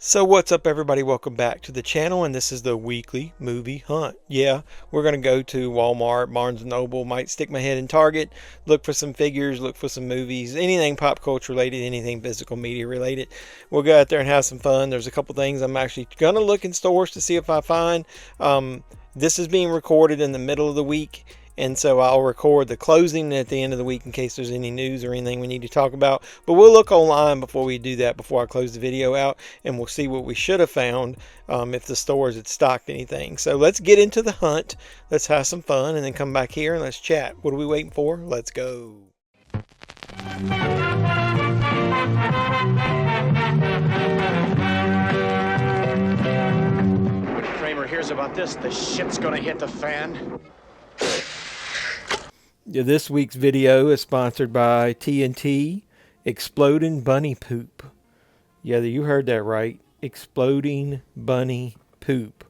So what's up everybody, welcome back to the channel, and this is the weekly movie hunt. Yeah, we're going to go to Walmart, Barnes & Noble, might stick my head in Target, look for some figures, look for some movies, anything pop culture related, anything physical media related. We'll go out there and have some fun. There's a couple things I'm actually going to look in stores to see if I find. This is being recorded in the middle of the week, and so I'll record the closing at the end of the week in case there's any news or anything we need to talk about. But we'll look online before we do that, before I close the video out, and we'll see what we should have found if the stores had stocked anything. So let's get into the hunt. Let's have some fun and then come back here and let's chat. What are we waiting for? Let's go. When Kramer hears about this, the shit's gonna hit the fan. Yeah, this week's video is sponsored by TNT Exploding Bunny Poop. Yeah, you heard that right. Exploding Bunny Poop.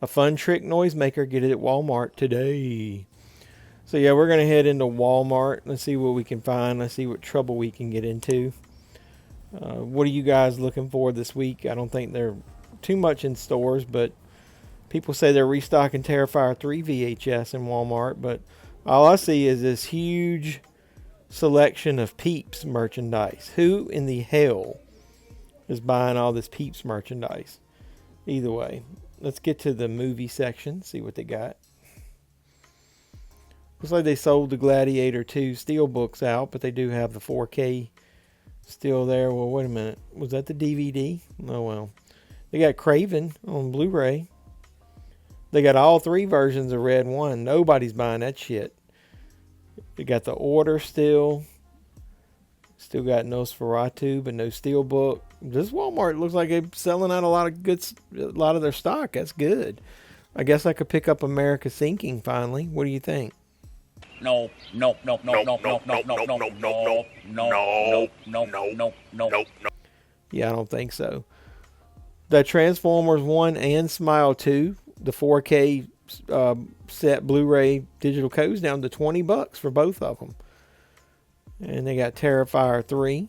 A fun trick noisemaker. Get it at Walmart today. So yeah, we're going to head into Walmart. Let's see what we can find. Let's see what trouble we can get into. What are you guys looking for this week? I don't think they're too much in stores, but people say they're restocking Terrifier 3 VHS in Walmart, but all I see is this huge selection of Peeps merchandise. Who in the hell is buying all this Peeps merchandise? Either way, let's get to the movie section, see what they got. Looks like they sold the Gladiator 2 Steelbooks out, but they do have the 4K still there. Well, wait a minute. Was that the DVD? Oh, well. They got Craven on Blu-ray. They got all three versions of Red 1. Nobody's buying that shit. They got The Order still. Still got Nosferatu, but no Steelbook. This Walmart looks like they're selling out a lot of their stock. That's good. I guess I could pick up America Sinking finally. What do you think? No. Yeah, I don't think so. The Transformers 1 and Smile 2, the 4K set Blu-ray digital codes down to $20 for both of them. And they got Terrifier 3.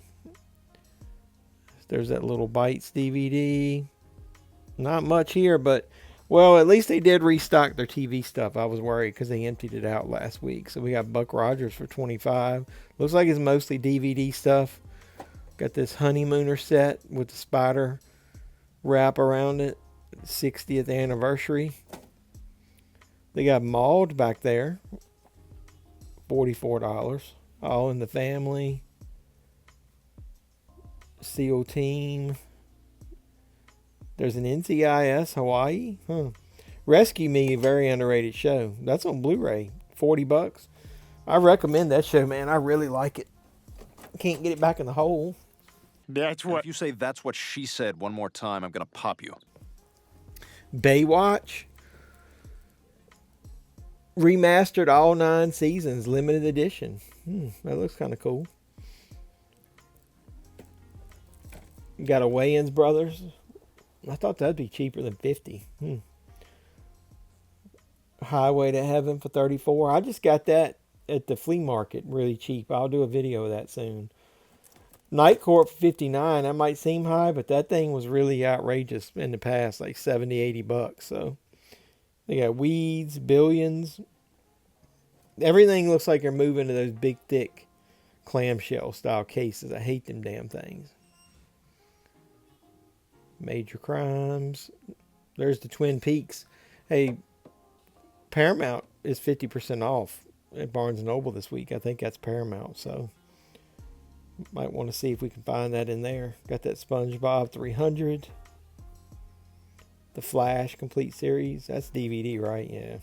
There's that little Bites DVD. Not much here, but well, at least they did restock their TV stuff. I was worried because they emptied it out last week. So we got Buck Rogers for $25. Looks like it's mostly DVD stuff. Got this Honeymooner set with the spider wrap around it. 60th anniversary. They got Mauled back there. $44. All in the Family. SEAL Team. There's an NCIS Hawaii. Rescue Me, a very underrated show. That's on Blu-ray. $40. I recommend that show, man. I really like it. Can't get it back in the hole. That's what. If you say "that's what she said" one more time, I'm gonna pop you. Baywatch. Remastered all 9 seasons, limited edition. That looks kind of cool. You got a Wayans Brothers. I thought that'd be cheaper than $50. Highway to Heaven for $34. I just got that at the flea market, really cheap. I'll do a video of that soon. Night Court for $59. That might seem high, but that thing was really outrageous in the past, like $70, $80. So they got Weeds, Billions. Everything looks like they're moving to those big, thick clamshell style cases. I hate them damn things. Major Crimes. There's the Twin Peaks. Hey, Paramount is 50% off at Barnes & Noble this week. I think that's Paramount, so might want to see if we can find that in there. Got that SpongeBob 300. The Flash Complete Series. That's DVD, right? Yeah.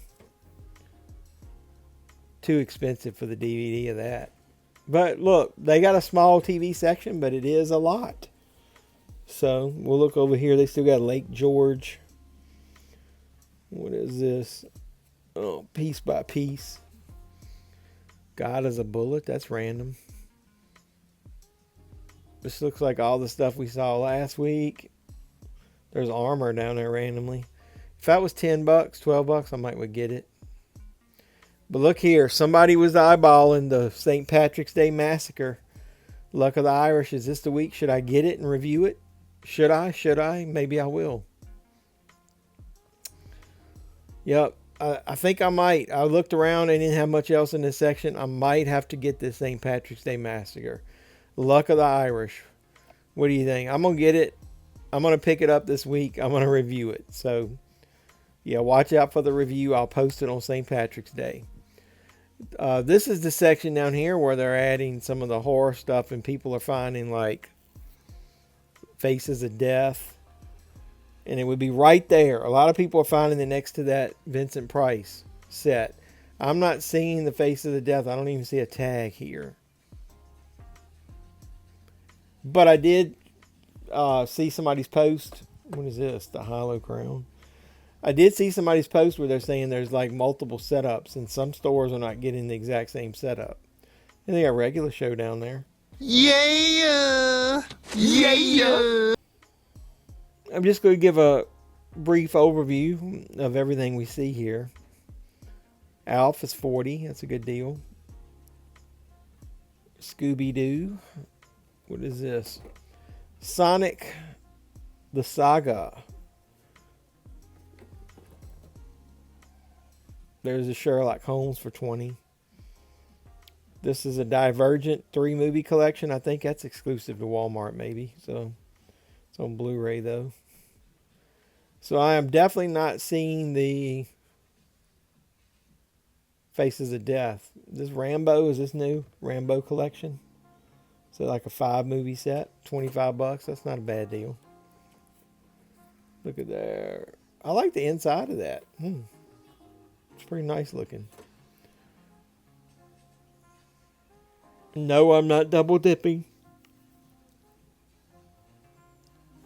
Too expensive for the DVD of that. But look, they got a small TV section, but it is a lot. So we'll look over here. They still got Lake George. What is this? Oh, Piece by Piece. God is a Bullet. That's random. This looks like all the stuff we saw last week. There's Armor down there randomly. If that was $10, $12, I might would get it. But look here. Somebody was eyeballing the St. Patrick's Day Massacre. Luck of the Irish. Is this the week? Should I get it and review it? Should I? Should I? Maybe I will. Yep. I think I might. I looked around and didn't have much else in this section. I might have to get this St. Patrick's Day Massacre. Luck of the Irish. What do you think? I'm going to get it. I'm going to pick it up this week. I'm going to review it. So, yeah, watch out for the review. I'll post it on St. Patrick's Day. This is the section down here where they're adding some of the horror stuff and people are finding like Faces of Death. And it would be right there. A lot of people are finding it next to that Vincent Price set. I'm not seeing the Faces of Death. I don't even see a tag here. But I did see somebody's post. What is this? The Hollow Crown. I did see somebody's post where they're saying there's like multiple setups and some stores are not getting the exact same setup. And they got regular show down there. Yeah! Yeah! I'm just going to give a brief overview of everything we see here. Alf is 40. That's a good deal. Scooby-Doo. What is this? Sonic the Saga. There's a Sherlock Holmes for 20. This is a Divergent 3-movie collection. I think that's exclusive to Walmart maybe. So it's on Blu-ray though. So I am definitely not seeing the Faces of Death. This Rambo, is this new? Rambo collection? So like a 5-movie set, $25. That's not a bad deal. Look at there. I like the inside of that. It's pretty nice looking. No, I'm not double dipping.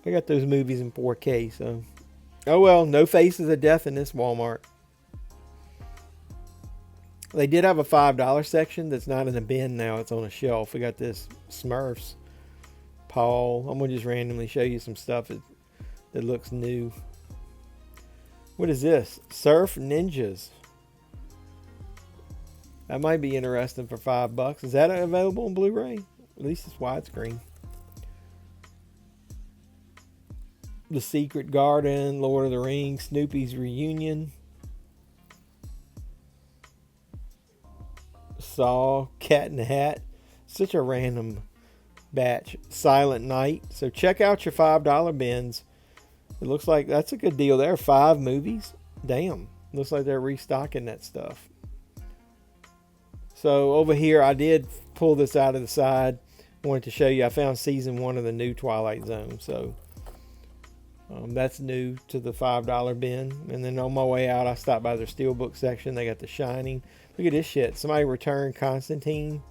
I got those movies in 4K, so. Oh well, no Faces of Death in this Walmart. They did have a $5 section that's not in a bin now. It's on a shelf. We got this Smurfs. Paul. I'm going to just randomly show you some stuff that looks new. What is this? Surf Ninjas. That might be interesting for $5. Is that available on Blu-ray? At least it's widescreen. The Secret Garden, Lord of the Rings, Snoopy's Reunion. Saw, Cat in the Hat. Such a random batch. Silent Night. So check out your $5 bins. It looks like that's a good deal there. 5 movies. Damn. Looks like they're restocking that stuff. So over here, I did pull this out of the side. I wanted to show you. I found season 1 of the new Twilight Zone. So that's new to the $5 bin. And then on my way out, I stopped by their Steelbook section. They got The Shining. Look at this shit. Somebody returned Constantine.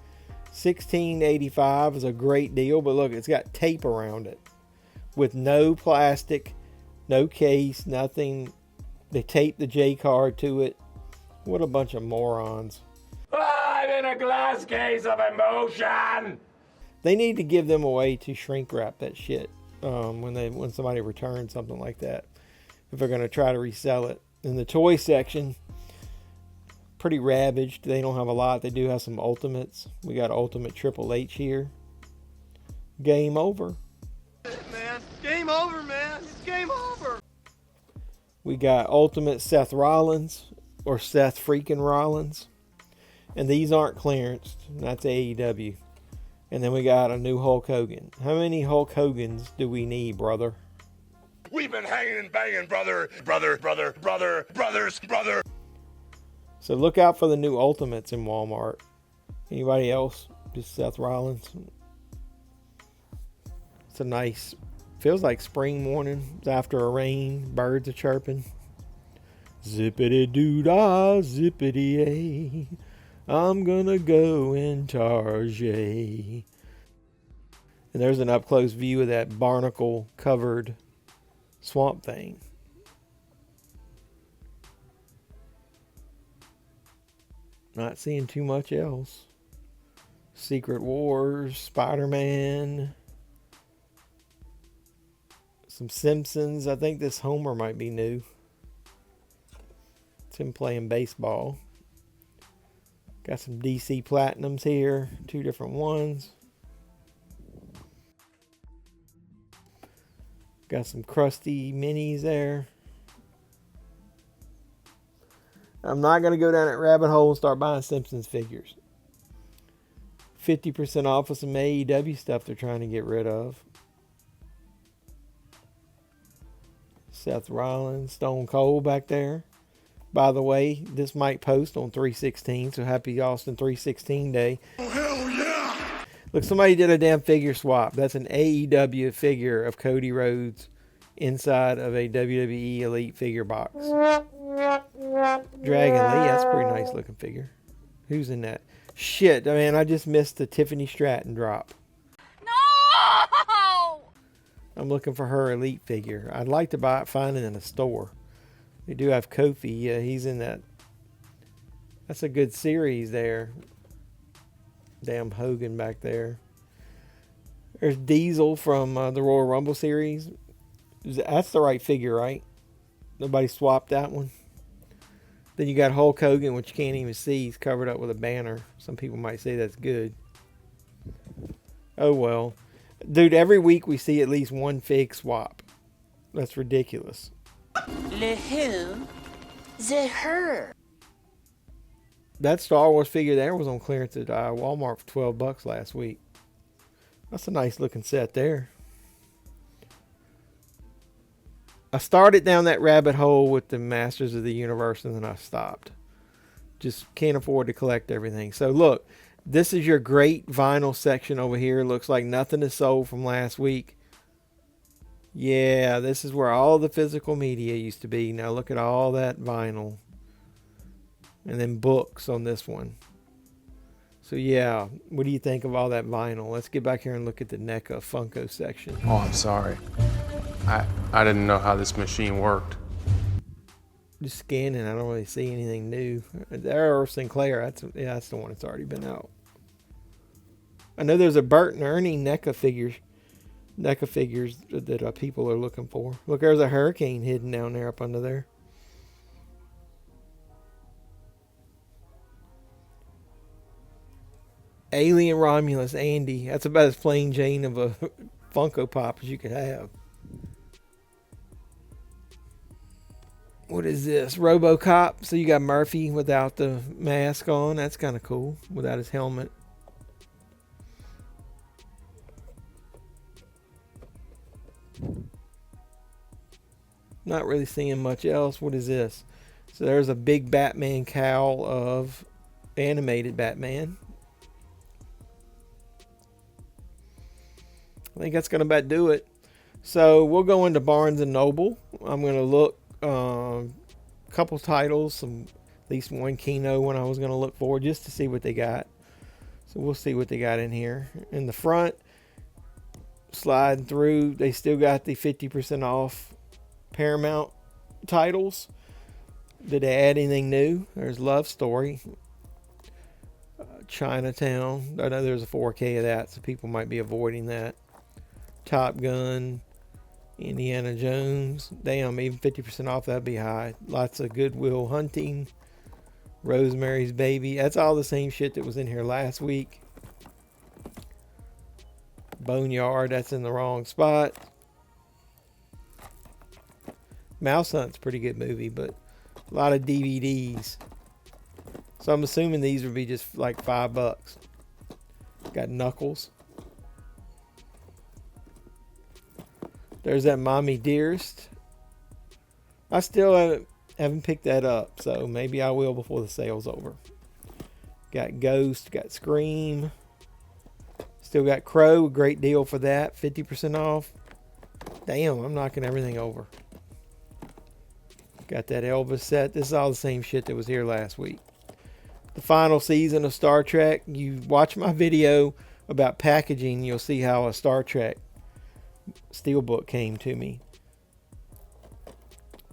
$16.85 is a great deal. But look, it's got tape around it. With no plastic, no case, nothing. They taped the J card to it. What a bunch of morons. I'm in a glass case of emotion. They need to give them a way to shrink wrap that shit when somebody returns something like that. If they're going to try to resell it. In the toy section, pretty ravaged. They don't have a lot. They do have some Ultimates. We got Ultimate Triple H here. Game over. Man, game over, man. It's game over. We got Ultimate Seth Rollins or Seth freaking Rollins. And these aren't clearance. That's AEW. And then we got a new Hulk Hogan. How many Hulk Hogans do we need, brother? We've been hanging and banging, brother. So look out for the new Ultimates in Walmart. Anybody else? Just Seth Rollins. It's a nice, feels like spring morning. It's after a rain. Birds are chirping. Zippity doo dah, zippity a. I'm gonna go in Tarjay. And there's an up close view of that barnacle covered Swamp Thing. Not seeing too much else. Secret Wars, Spider-Man, some Simpsons. I think this Homer might be new. It's him playing baseball. Got some DC Platinums here. 2 different ones. Got some crusty minis there. I'm not going to go down that rabbit hole and start buying Simpsons figures. 50% off of some AEW stuff they're trying to get rid of. Seth Rollins, Stone Cold back there. By the way, this might post on 3/16, so happy Austin 3/16 day. Oh, hell yeah! Look, somebody did a damn figure swap. That's an AEW figure of Cody Rhodes inside of a WWE Elite figure box. Dragon Lee, that's a pretty nice looking figure. Who's in that? Shit, man, I just missed the Tiffany Stratton drop. No! I'm looking for her Elite figure. I'd like to find it in a store. They do have Kofi. Yeah, he's in that. That's a good series there. Damn Hogan back there. There's Diesel from the Royal Rumble series. That's the right figure, right? Nobody swapped that one. Then you got Hulk Hogan, which you can't even see. He's covered up with a banner. Some people might say that's good. Oh, well. Dude, every week we see at least one fig swap. That's ridiculous. Le who? The her. That Star Wars figure there was on clearance at Walmart for $12 last week. That's a nice looking set there. I started down that rabbit hole with the Masters of the Universe and then I stopped. Just can't afford to collect everything. So look, this is your great vinyl section over here. Looks like nothing is sold from last week. Yeah, this is where all the physical media used to be. Now look at all that vinyl. And then books on this one. So yeah, what do you think of all that vinyl? Let's get back here and look at the NECA Funko section. Oh, I'm sorry. I didn't know how this machine worked. Just scanning, I don't really see anything new. There, Sinclair, that's the one that's already been out. I know there's a Bert and Ernie NECA figures that people are looking for. Look, there's a hurricane hidden down there up under there. Alien Romulus Andy. That's about as plain Jane of a Funko Pop as you could have. What is this? RoboCop. So you got Murphy without the mask on. That's kind of cool. Without his helmet. Not really seeing much else. What is this? So there's a big Batman cowl of animated Batman. I think that's going to about do it. So we'll go into Barnes & Noble. I'm going to look a couple titles, at least one Kino one I was going to look for just to see what they got. So we'll see what they got in here. In the front, sliding through, they still got the 50% off Paramount titles. Did they add anything new? There's Love Story, Chinatown. I know there's a 4K of that, so people might be avoiding that. Top Gun, Indiana Jones. Damn, even 50% off, that'd be high. Lots of Goodwill Hunting. Rosemary's Baby. That's all the same shit that was in here last week. Boneyard, that's in the wrong spot. Mouse Hunt's a pretty good movie, but a lot of DVDs. So I'm assuming these would be just like $5. Got Knuckles. There's that Mommy Dearest. I still haven't picked that up, so maybe I will before the sale's over. Got Ghost, got Scream. Still got Crow, a great deal for that, 50% off. Damn, I'm knocking everything over. Got that Elvis set. This is all the same shit that was here last week. The final season of Star Trek. You watch my video about packaging, you'll see how a Star Trek Steelbook came to me.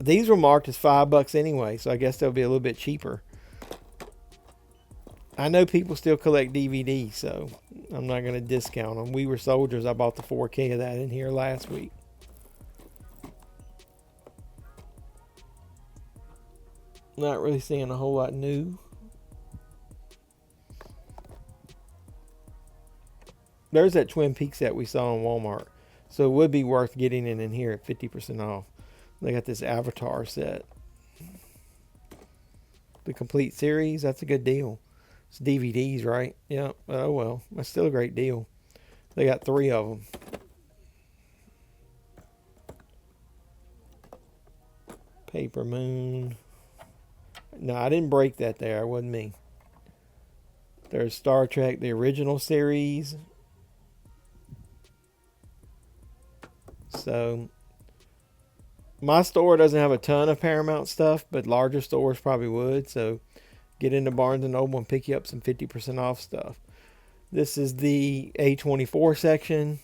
These were marked as $5 anyway, so I guess they'll be a little bit cheaper. I know people still collect DVDs, so I'm not going to discount them. We Were Soldiers, I bought the 4K of that in here last week. Not really seeing a whole lot new. There's that Twin Peaks that we saw in Walmart. So it would be worth getting it in here at 50% off. They got this Avatar set. The complete series, that's a good deal. It's DVDs, right? Yeah. Oh, well. That's still a great deal. They got 3 of them. Paper Moon. No, I didn't break that there. It wasn't me. There's Star Trek, the original series. So, my store doesn't have a ton of Paramount stuff, but larger stores probably would. So, get into Barnes & Noble and pick you up some 50% off stuff. This is the A24 section.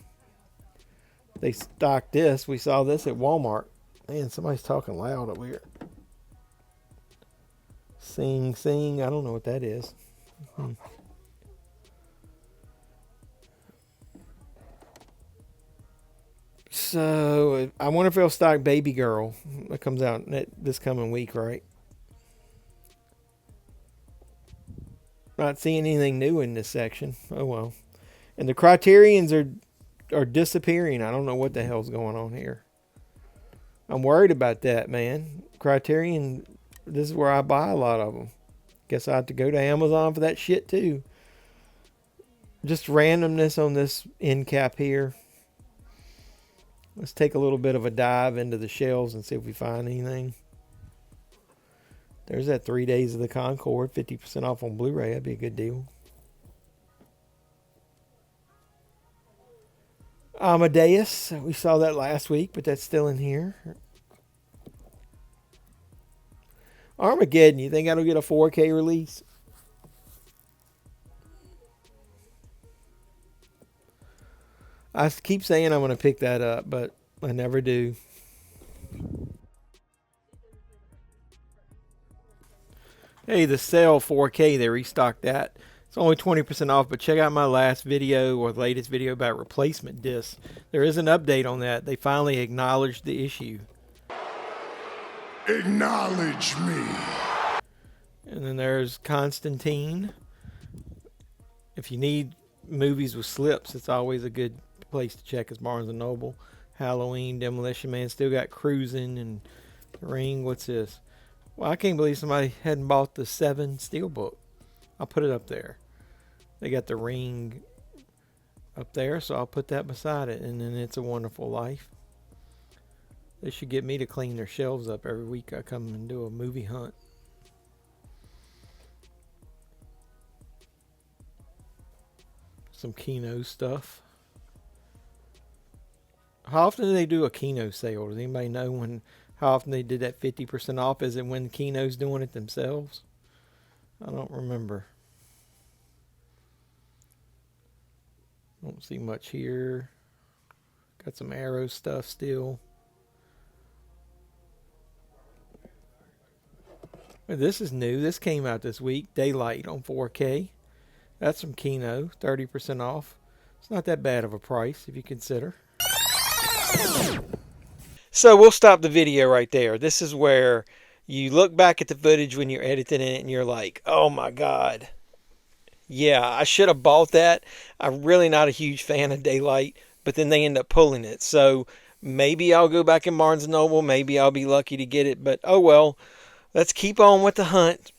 They stocked this. We saw this at Walmart. Man, somebody's talking loud over here. Sing, sing. I don't know what that is. So, I wonder if they'll stock Baby Girl. That comes out this coming week, right? Not seeing anything new in this section. Oh, well. And the Criterions are disappearing. I don't know what the hell's going on here. I'm worried about that, man. Criterion, this is where I buy a lot of them. Guess I have to go to Amazon for that shit, too. Just randomness on this end cap here. Let's take a little bit of a dive into the shelves and see if we find anything. There's that 3 Days of the Concorde, 50% off on Blu-ray. That'd be a good deal. Amadeus. We saw that last week, but that's still in here. Armageddon. You think that'll get a 4K release? I keep saying I'm going to pick that up, but I never do. Hey, the Cell 4K, they restocked that. It's only 20% off, but check out my last video or the latest video about replacement discs. There is an update on that. They finally acknowledged the issue. Acknowledge me. And then there's Constantine. If you need movies with slips, it's always a good place to check is Barnes & Noble. Halloween, Demolition Man, still got Cruising and Ring. What's this? Well, I can't believe somebody hadn't bought the 7 Steelbook. I'll put it up there. They got the Ring up there, so I'll put that beside it. And then It's a Wonderful Life. They should get me to clean their shelves up every week. I come and do a movie hunt. Some Kino stuff. How often do they do a Kino sale? Does anybody know how often they did that 50% off? Is it when Kino's doing it themselves? I don't remember. Don't see much here. Got some Arrow stuff still. This is new. This came out this week. Daylight on 4K. That's from Kino. 30% off. It's not that bad of a price if you consider. So we'll stop the video right there. This is where you look back at the footage when you're editing it and you're like, oh my God. Yeah, I should have bought that. I'm really not a huge fan of Daylight, but then they end up pulling it. So maybe I'll go back in Barnes & Noble. Maybe I'll be lucky to get it, but oh well. Let's keep on with the hunt.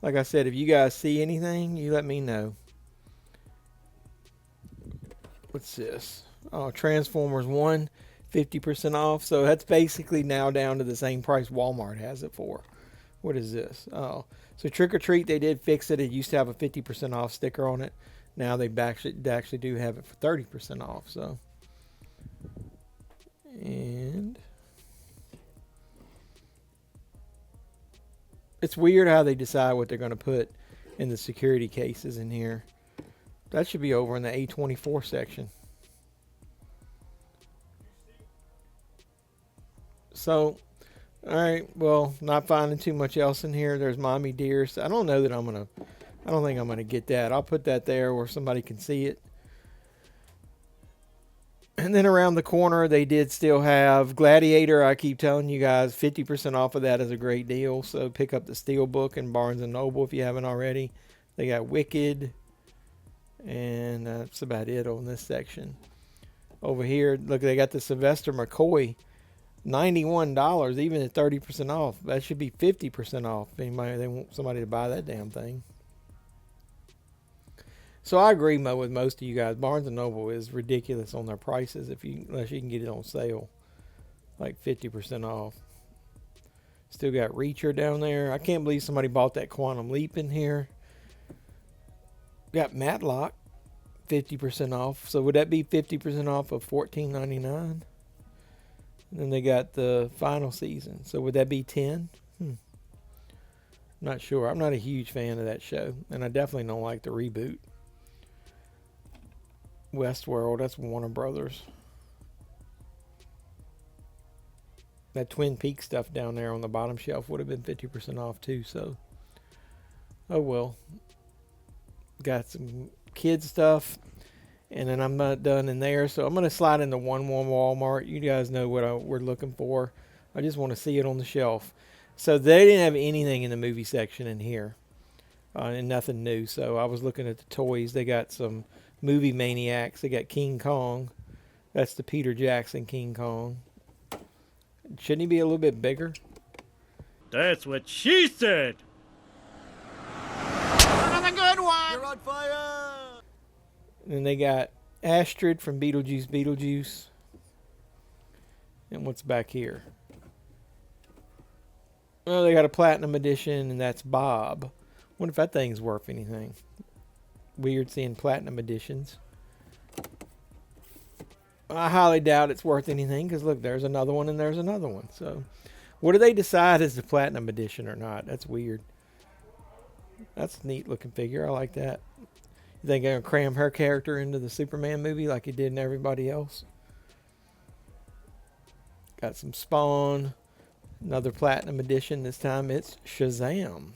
Like I said, if you guys see anything, you let me know. What's this? Oh, Transformers 1, 50% off. So that's basically now down to the same price Walmart has it for. What is this? Oh, so Trick or Treat, they did fix it. It used to have a 50% off sticker on it. Now they actually do have it for 30% off. So, and it's weird how they decide what they're going to put in the security cases in here. That should be over in the A24 section. So, all right, well, not finding too much else in here. There's Mommy Dearest. I don't know that I don't think I'm going to get that. I'll put that there where somebody can see it. And then around the corner, they did still have Gladiator. I keep telling you guys, 50% off of that is a great deal. So pick up the Steelbook in Barnes & Noble if you haven't already. They got Wicked. And that's about it on this section. Over here, look, they got the Sylvester McCoy, $91, even at 30% off. That should be 50% off. Anybody, they want somebody to buy that damn thing. So I agree with most of you guys. Barnes & Noble is ridiculous on their prices unless you can get it on sale. Like 50% off. Still got Reacher down there. I can't believe somebody bought that Quantum Leap in here. Got Matlock, 50% off. So would that be 50% off of $14.99? And then they got the final season. So would that be 10? Not sure. I'm not a huge fan of that show. And I definitely don't like the reboot. Westworld, that's Warner Brothers. That Twin Peaks stuff down there on the bottom shelf would have been 50% off too. So, oh well. Got some kids stuff, and then I'm not done in there. So I'm gonna slide into one more Walmart. You guys know what we're looking for. I just want to see it on the shelf. So they didn't have anything in the movie section in here, and nothing new. So I was looking at the toys. They got some movie maniacs. They got King Kong. That's the Peter Jackson King Kong. Shouldn't he be a little bit bigger? That's what she said. Another good one. You're on fire. And then they got Astrid from Beetlejuice. And what's back here? Oh, they got a platinum edition, and that's Bob. Wonder if that thing's worth anything. Weird seeing platinum editions. I highly doubt it's worth anything because look, there's another one and there's another one. So, what do they decide is the platinum edition or not? That's weird. That's a neat looking figure. I like that. You think they're gonna cram her character into the Superman movie like it did in everybody else? Got some Spawn. Another platinum edition. This time it's Shazam.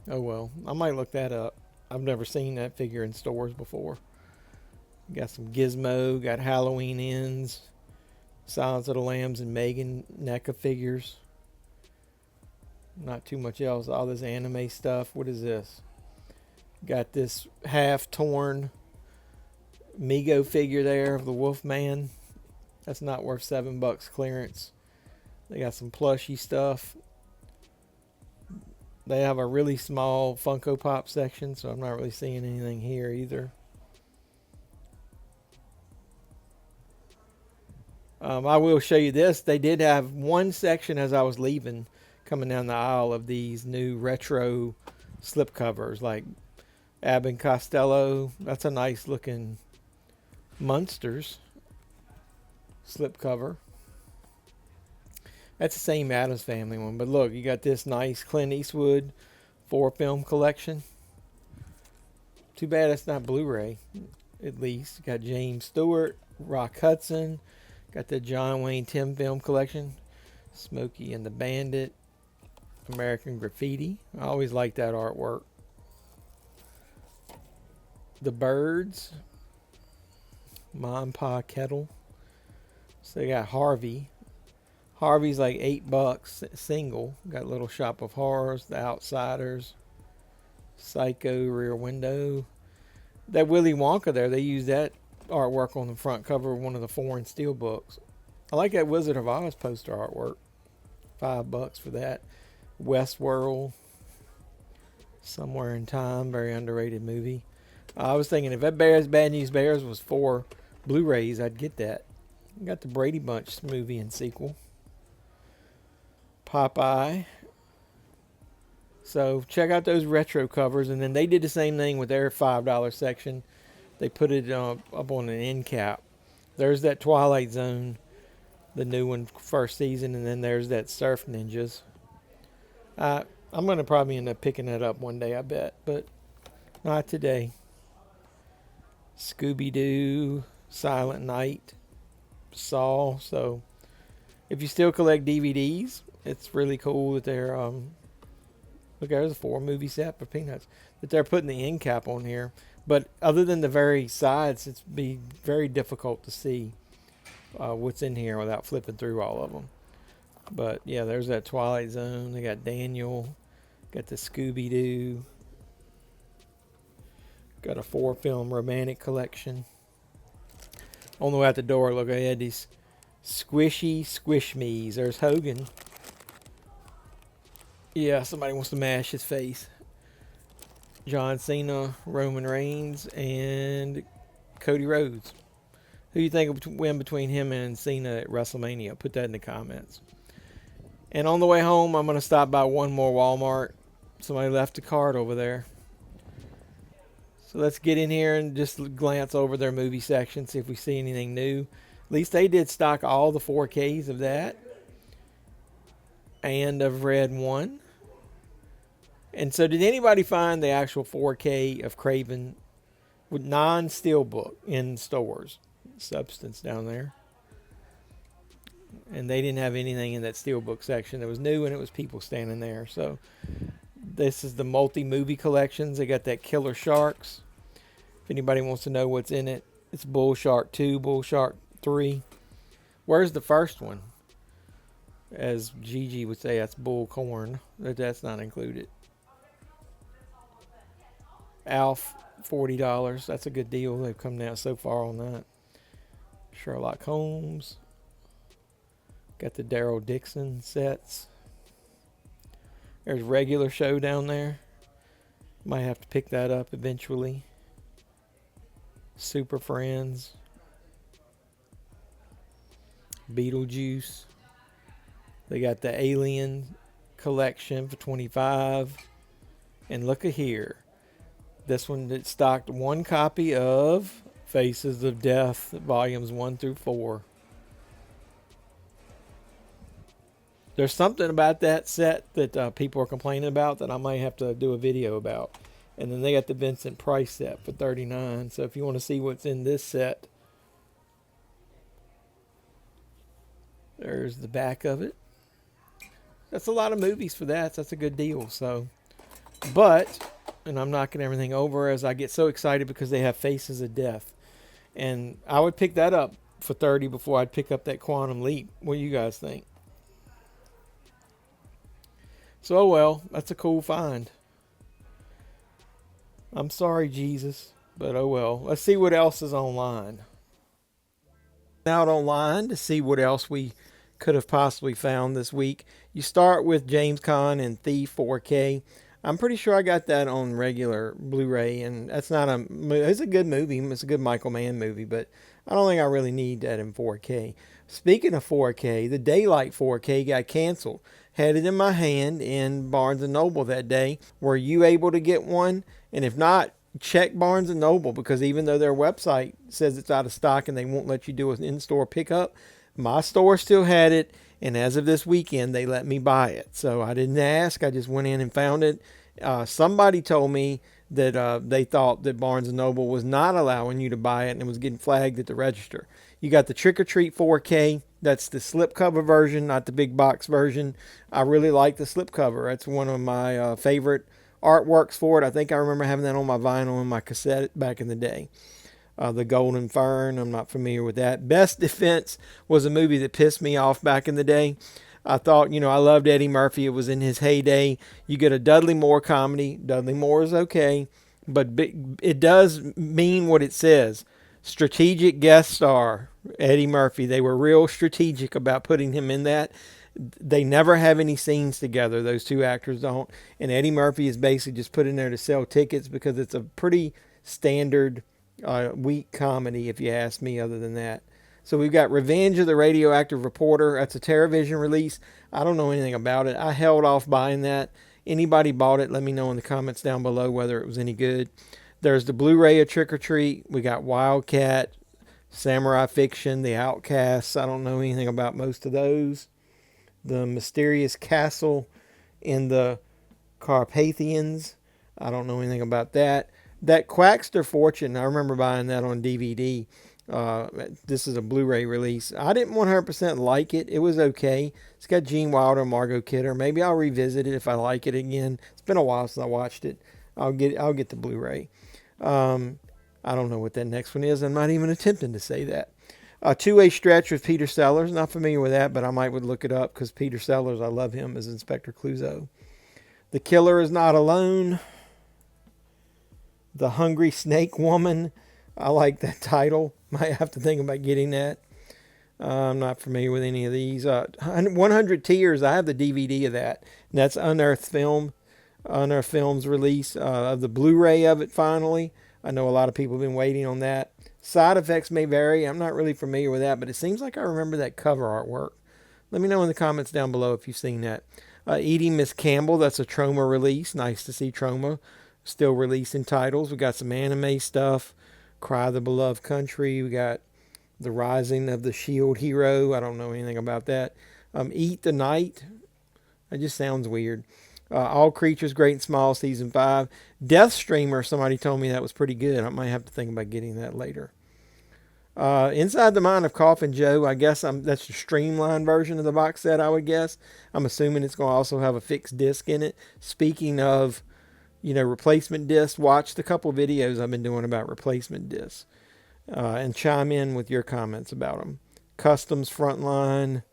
Oh well, I might look that up. I've never seen that figure in stores before. Got some Gizmo, got Halloween Ends, Silence of the Lambs, and Megan NECA figures. Not too much else. All this anime stuff. What is this? Got this half-torn Mego figure there of the Wolfman. That's not worth $7 clearance. They got some plushy stuff. They have a really small Funko Pop section, so I'm not really seeing anything here either. I will show you this. They did have one section as I was leaving, coming down the aisle, of these new retro slipcovers, like Abbott and Costello. That's a nice looking Munsters slipcover. That's the same Addams Family one. But look, you got this nice Clint Eastwood 4-film collection. Too bad it's not Blu-ray, at least. Got James Stewart, Rock Hudson. Got the John Wayne 10-film collection. Smokey and the Bandit. American Graffiti. I always like that artwork. The Birds. Ma and Pa Kettle. So they got Harvey. Harvey's like $8 single. Got Little Shop of Horrors, The Outsiders, Psycho, Rear Window. That Willy Wonka there, they used that artwork on the front cover of one of the foreign Steelbooks. I like that Wizard of Oz poster artwork. $5 for that. Westworld, Somewhere in Time, very underrated movie. I was thinking if that Bad News Bears was 4 Blu-rays, I'd get that. Got the Brady Bunch movie and sequel. Popeye. So check out those retro covers, and then they did the same thing with their $5 section. They put it up on an end cap. There's that Twilight Zone, the new one, first season, and then there's that Surf Ninjas. I'm going to probably end up picking that up one day, I bet, but not today. Scooby-Doo, Silent Night, Saw. So if you still collect DVDs, it's really cool that they're look, there's a 4 movie set for peanuts that they're putting the end cap on here. But other than the very sides, it's be very difficult to see what's in here without flipping through all of them. But yeah, there's that Twilight Zone. They got Daniel, got the Scooby-Doo. Got a 4-film romantic collection. On the way out the door, look, I had these squishy squish-me's. There's Hogan. Yeah, somebody wants to mash his face. John Cena, Roman Reigns, and Cody Rhodes. Who do you think will win between him and Cena at WrestleMania? Put that in the comments. And on the way home, I'm going to stop by one more Walmart. Somebody left a card over there. So let's get in here and just glance over their movie section, see if we see anything new. At least they did stock all the 4Ks of that. And of Red 1. And so did anybody find the actual 4K of Craven with non-Steelbook in stores? Substance down there. And they didn't have anything in that Steelbook section that was new, and it was people standing there. So this is the multi-movie collections. They got that Killer Sharks. If anybody wants to know what's in it, it's Bull Shark 2, Bull Shark 3. Where's the first one? As Gigi would say, that's Bull Corn. That's not included. Alf, $40. That's a good deal. They've come down so far on that. Sherlock Holmes. Got the Daryl Dixon sets. There's Regular Show down there. Might have to pick that up eventually. Super Friends. Beetlejuice. They got the Alien collection for $25. And look at here. This one that stocked one copy of Faces of Death, volumes 1 through 4. There's something about that set that people are complaining about that I might have to do a video about. And then they got the Vincent Price set for $39. So if you want to see what's in this set, there's the back of it. That's a lot of movies for that. So that's a good deal. So, but, and I'm knocking everything over as I get so excited because they have Faces of Death. And I would pick that up for $30 before I'd pick up that Quantum Leap. What do you guys think? So, oh well, that's a cool find. I'm sorry, Jesus, but oh well. Let's see what else is online. Out online to see what else we could have possibly found this week. You start with James Caan and Thief 4K. I'm pretty sure I got that on regular Blu-ray, and that's not a. It's a good movie. It's a good Michael Mann movie, but I don't think I really need that in 4K. Speaking of 4K, the Daylight 4K got canceled. Had it in my hand in Barnes & Noble that day. Were you able to get one? And if not, check Barnes & Noble, because even though their website says it's out of stock and they won't let you do an in-store pickup, my store still had it, and as of this weekend, they let me buy it. So I didn't ask. I just went in and found it. Somebody told me that they thought that Barnes & Noble was not allowing you to buy it and it was getting flagged at the register. You got the Trick or Treat 4K. That's the slipcover version, not the big box version. I really like the slipcover. That's one of my favorite artworks for it. I think I remember having that on my vinyl and my cassette back in the day. The Golden Fern, I'm not familiar with that. Best Defense was a movie that pissed me off back in the day. I thought, I loved Eddie Murphy. It was in his heyday. You get a Dudley Moore comedy. Dudley Moore is okay, but it does mean what it says. Strategic guest star, Eddie Murphy. They were real strategic about putting him in that. They never have any scenes together. Those two actors don't. And Eddie Murphy is basically just put in there to sell tickets because it's a pretty standard weak comedy, if you ask me, other than that. So we've got Revenge of the Radioactive Reporter. That's a TerraVision release. I don't know anything about it. I held off buying that. Anybody bought it, let me know in the comments down below whether it was any good. There's the Blu-ray of Trick or Treat. We got Wildcat, Samurai Fiction, The Outcasts. I don't know anything about most of those. The Mysterious Castle in the Carpathians. I don't know anything about that. That Quackster Fortune, I remember buying that on DVD. This is a Blu-ray release. I didn't 100% like it. It was okay. It's got Gene Wilder and Margot Kidder. Maybe I'll revisit it if I like it again. It's been a while since I watched it. I'll get the Blu-ray. I don't know what that next one is. I'm not even attempting to say that. Two-Way Stretch with Peter Sellers. Not familiar with that, but I might would look it up because Peter Sellers, I love him as Inspector Clouseau. The Killer is Not Alone. The Hungry Snake Woman. I like that title. Might have to think about getting that. I'm not familiar with any of these. 100 Tears. I have the DVD of that. And that's Unearthed Films release of the Blu-ray of it finally. I know a lot of people have been waiting on that. Side Effects May Vary. I'm not really familiar with that, but it seems like I remember that cover artwork. Let me know in the comments down below if you've seen that. Eating Miss Campbell. That's a Troma release. Nice to see Troma still releasing titles. We got some anime stuff. Cry the Beloved Country. We got The Rising of the Shield Hero. I don't know anything about that. Eat the Night. That just sounds weird. All Creatures Great and Small Season 5. Death Streamer. Somebody told me that was pretty good. I might have to think about getting that later. Inside the Mind of Coffin Joe. I guess that's the streamlined version of the box set, I would guess. I'm assuming it's going to also have a fixed disc in it. Speaking of, replacement discs, watch the couple videos I've been doing about replacement discs. And chime in with your comments about them. Customs Frontline,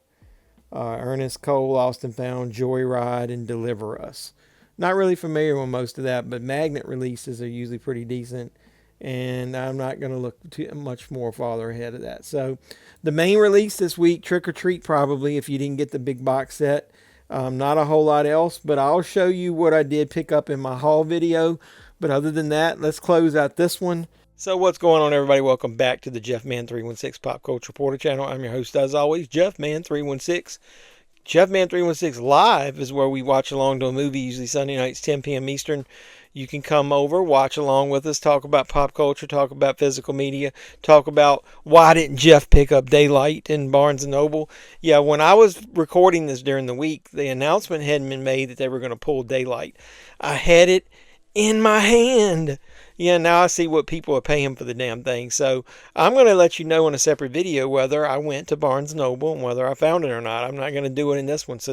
Ernest Cole, Austin Found, Joyride, and Deliver Us. Not really familiar with most of that, but magnet releases are usually pretty decent. And I'm not going to look too much more farther ahead of that. So the main release this week, Trick or Treat probably, if you didn't get the big box set. Not a whole lot else, but I'll show you what I did pick up in my haul video. But other than that, let's close out this one. So what's going on, everybody? Welcome back to the JeffMan316 Pop Culture Reporter channel. I'm your host, as always, JeffMan316. JeffMan316 Live is where we watch along to a movie, usually Sunday nights, 10 p.m. Eastern. You can come over, watch along with us, talk about pop culture, talk about physical media, talk about why didn't Jeff pick up Daylight in Barnes & Noble. Yeah, when I was recording this during the week, the announcement hadn't been made that they were going to pull Daylight. I had it in my hand. Yeah, now I see what people are paying for the damn thing. So I'm going to let you know in a separate video whether I went to Barnes & Noble and whether I found it or not. I'm not going to do it in this one. So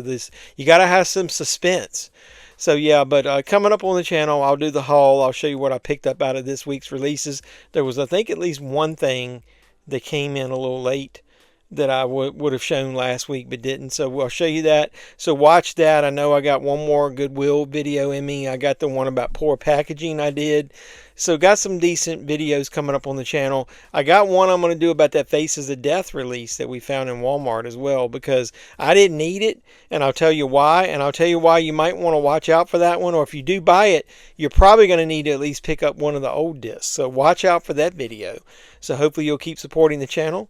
you got to have some suspense. So yeah, but coming up on the channel, I'll do the haul. I'll show you what I picked up out of this week's releases. There was, I think, at least one thing that came in a little late that I would have shown last week but didn't. So I'll show you that. So watch that. I know I got one more Goodwill video in me. I got the one about poor packaging I did. So got some decent videos coming up on the channel. I got one I'm going to do about that Faces of Death release that we found in Walmart as well, because I didn't need it, and I'll tell you why. And I'll tell you why you might want to watch out for that one, or if you do buy it, you're probably going to need to at least pick up one of the old discs. So watch out for that video. So hopefully you'll keep supporting the channel.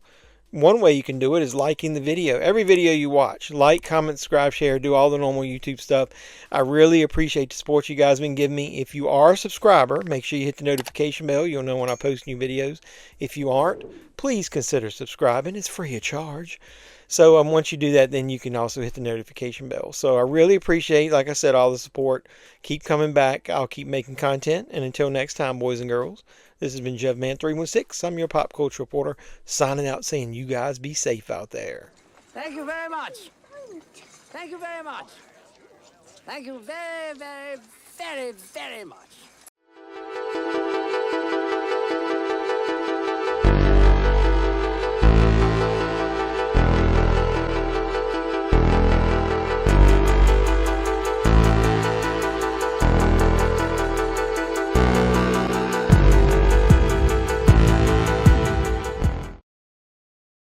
One way you can do it is liking the video. Every video you watch, like, comment, subscribe, share, do all the normal YouTube stuff. I really appreciate the support you guys have been giving me. If you are a subscriber, make sure you hit the notification bell. You'll know when I post new videos. If you aren't, please consider subscribing. It's free of charge. So once you do that, then you can also hit the notification bell. So I really appreciate, like I said, all the support. Keep coming back. I'll keep making content. And until next time, boys and girls, this has been JeffMan316. I'm your pop culture reporter, signing out saying you guys be safe out there. Thank you very much. Thank you very much. Thank you very, very, very, very much.